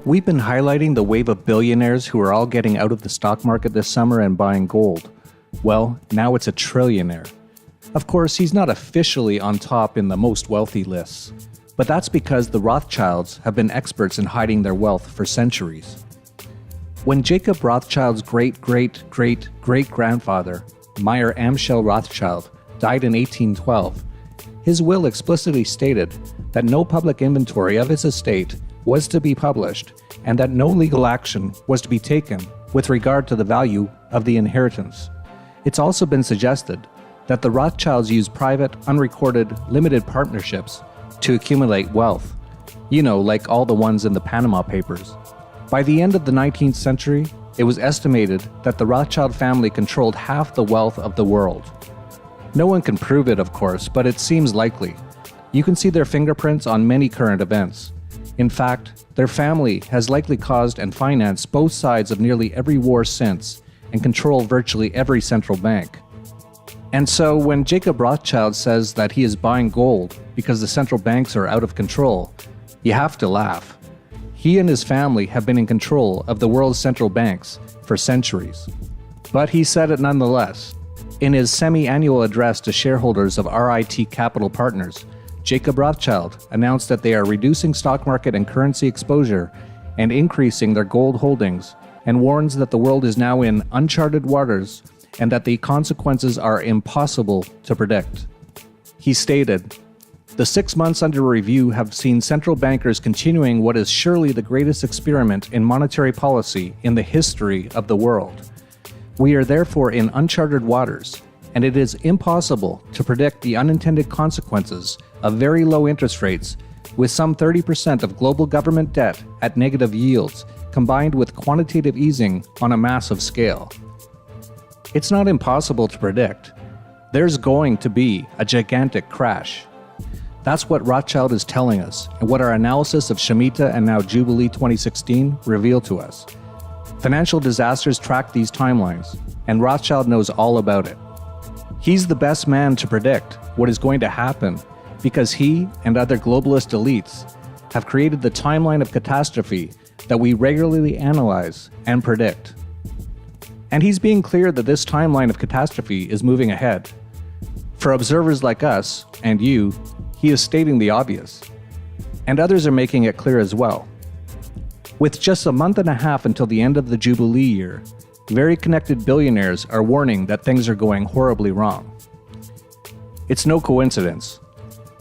We've been highlighting the wave of billionaires who are all getting out of the stock market this summer and buying gold. Well, now it's a trillionaire. Of course, he's not officially on top in the most wealthy lists, but that's because the Rothschilds have been experts in hiding their wealth for centuries. When Jacob Rothschild's great-great-great-grandfather, Meyer Amschel Rothschild, died in 1812, his will explicitly stated that no public inventory of his estate was to be published and that no legal action was to be taken with regard to the value of the inheritance. It's also been suggested that the Rothschilds used private, unrecorded, limited partnerships to accumulate wealth. You know, like all the ones in the Panama Papers. By the end of the 19th century, it was estimated that the Rothschild family controlled half the wealth of the world. No one can prove it, of course, but it seems likely. You can see their fingerprints on many current events. In fact, their family has likely caused and financed both sides of nearly every war since, and control virtually every central bank. And so when Jacob Rothschild says that he is buying gold because the central banks are out of control, you have to laugh. He and his family have been in control of the world's central banks for centuries. But he said it nonetheless. In his semi-annual address to shareholders of RIT Capital Partners, Jacob Rothschild announced that they are reducing stock market and currency exposure and increasing their gold holdings, and warns that the world is now in uncharted waters and that the consequences are impossible to predict. He stated, "The 6 months under review have seen central bankers continuing what is surely the greatest experiment in monetary policy in the history of the world. We are therefore in uncharted waters, and it is impossible to predict the unintended consequences of very low interest rates, with some 30% of global government debt at negative yields, combined with quantitative easing on a massive scale. It's not impossible to predict. There's going to be a gigantic crash." That's what Rothschild is telling us, and what our analysis of Shemitah and now Jubilee 2016 revealed to us. Financial disasters track these timelines, and Rothschild knows all about it. He's the best man to predict what is going to happen because he and other globalist elites have created the timeline of catastrophe that we regularly analyze and predict. And he's being clear that this timeline of catastrophe is moving ahead. For observers like us and you, he is stating the obvious, and others are making it clear as well. With just a month and a half until the end of the Jubilee year, very connected billionaires are warning that things are going horribly wrong. It's no coincidence.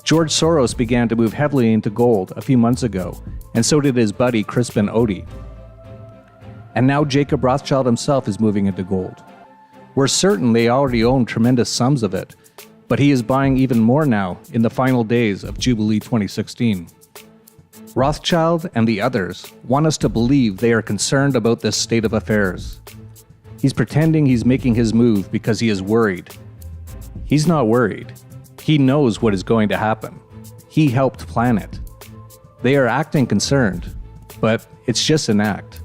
George Soros began to move heavily into gold a few months ago, and so did his buddy Crispin Odey. And now Jacob Rothschild himself is moving into gold. We're certain they already own tremendous sums of it, but he is buying even more now in the final days of Jubilee 2016. Rothschild and the others want us to believe they are concerned about this state of affairs. He's pretending he's making his move because he is worried. He's not worried. He knows what is going to happen. He helped plan it. They are acting concerned, but it's just an act.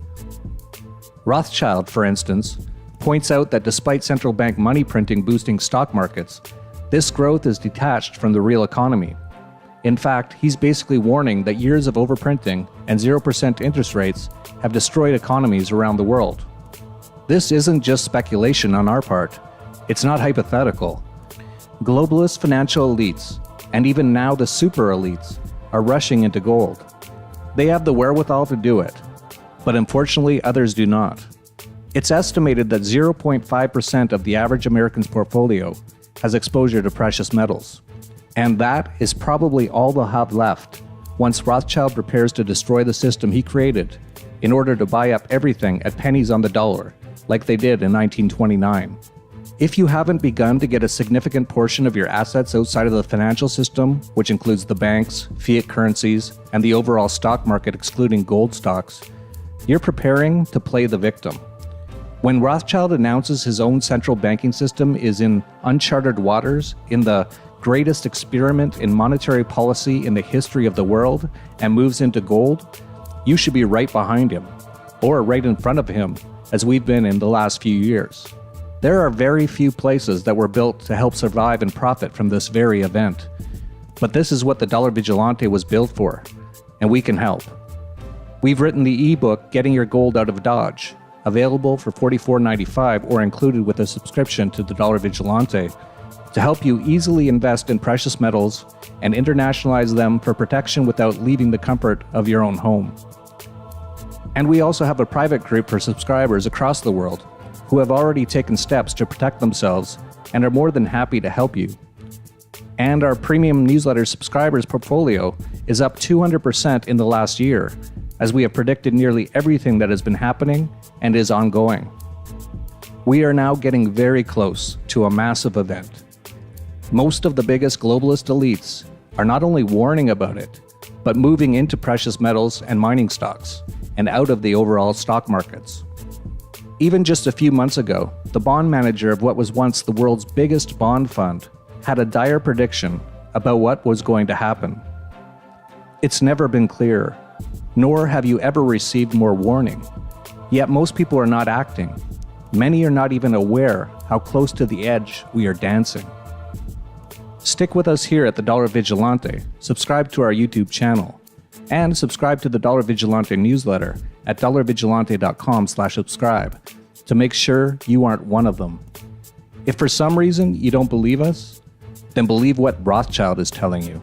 Rothschild, for instance, points out that despite central bank money printing boosting stock markets, this growth is detached from the real economy. In fact, he's basically warning that years of overprinting and 0% interest rates have destroyed economies around the world. This isn't just speculation on our part. It's not hypothetical. Globalist financial elites, and even now the super elites, are rushing into gold. They have the wherewithal to do it, but unfortunately others do not. It's estimated that 0.5% of the average American's portfolio has exposure to precious metals. And that is probably all they'll have left once Rothschild prepares to destroy the system he created in order to buy up everything at pennies on the dollar, like they did in 1929. If you haven't begun to get a significant portion of your assets outside of the financial system, which includes the banks, fiat currencies, and the overall stock market excluding gold stocks, you're preparing to play the victim. When Rothschild announces his own central banking system is in uncharted waters, in the greatest experiment in monetary policy in the history of the world, and moves into gold, you should be right behind him, or right in front of him, as we've been in the last few years. There are very few places that were built to help survive and profit from this very event. But this is what the Dollar Vigilante was built for, and we can help. We've written the ebook Getting Your Gold Out of Dodge, available for $44.95 or included with a subscription to the Dollar Vigilante, to help you easily invest in precious metals and internationalize them for protection without leaving the comfort of your own home. And we also have a private group for subscribers across the world who have already taken steps to protect themselves and are more than happy to help you. And our premium newsletter subscribers portfolio is up 200% in the last year, as we have predicted nearly everything that has been happening and is ongoing. We are now getting very close to a massive event. Most of the biggest globalist elites are not only warning about it, but moving into precious metals and mining stocks and out of the overall stock markets. Even just a few months ago, the bond manager of what was once the world's biggest bond fund had a dire prediction about what was going to happen. It's never been clearer, nor have you ever received more warning. Yet most people are not acting. Many are not even aware how close to the edge we are dancing. Stick with us here at the Dollar Vigilante, subscribe to our YouTube channel, and subscribe to the Dollar Vigilante newsletter at dollarvigilante.com/subscribe to make sure you aren't one of them. If for some reason you don't believe us, then believe what Rothschild is telling you.